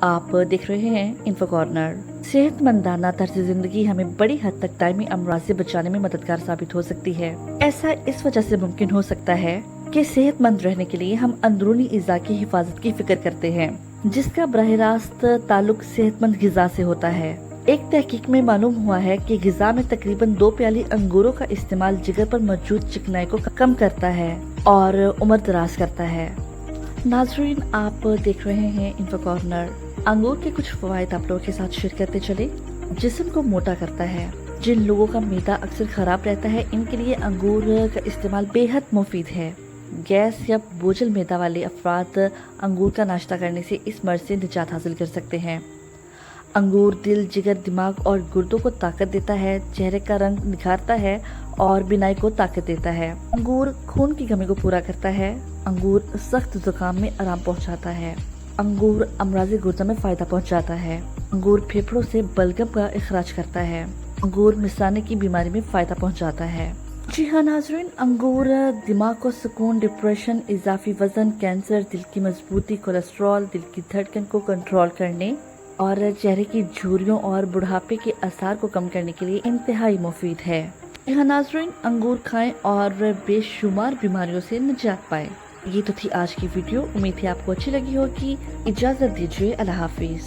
आप देख रहे हैं इन्फो कॉर्नर। सेहतमंदाना तर्ज जिंदगी हमें बड़ी हद तक दायमी अमराज से बचाने में मददगार साबित हो सकती है। ऐसा इस वजह से मुमकिन हो सकता है कि सेहतमंद रहने के लिए हम अंदरूनी इज़ा की हिफाजत की फिक्र करते हैं, जिसका बराह रास्त ताल्लुक सेहतमंद गिजा से होता है। एक तहकीक में मालूम हुआ है कि गिजा में तकरीबन 2 प्याली अंगूरों का इस्तेमाल जिगर पर मौजूद चिकनाई को कम करता है और उम्र दराज करता है। नाजरीन, आप देख रहे हैं इन्फो कॉर्नर। अंगूर के कुछ फवायद आप लोगों के साथ शेयर करते चले। जिस्म को मोटा करता है। जिन लोगों का मैदा अक्सर खराब रहता है, इनके लिए अंगूर का इस्तेमाल बेहद मुफीद है। गैस या बोझल मैदा वाले अफराद अंगूर का नाश्ता करने से इस मर्ज से निजात हासिल कर सकते हैं। अंगूर दिल, जिगर, दिमाग और गुर्दों को ताकत देता है, चेहरे का रंग निखारता है और बिनाई को ताकत देता है। अंगूर खून की कमी को पूरा करता है। अंगूर सख्त जुकाम में आराम पहुंचाता है। अंगूर अमराज़ गुर्दा में फायदा पहुंचाता है। अंगूर फेफड़ों से बलगम का इखराज करता है। अंगूर मिसाने की बीमारी में फायदा पहुंचाता है। जी हाँ नाजरीन, अंगूर दिमाग को सुकून, डिप्रेशन, इजाफी वजन, कैंसर, दिल की मजबूती, कोलेस्ट्रॉल, दिल की धड़कन को कंट्रोल करने और चेहरे की झुर्रियों और बुढ़ापे के असर को कम करने के लिए इंतहाई मुफीद है। जी हाँ नाजरीन, अंगूर खाएं और बेशुमार बीमारियों से निजात पाएं। ये तो थी आज की वीडियो। उम्मीद है आपको अच्छी लगी होगी। इजाजत दीजिए। अल्लाह हाफिज।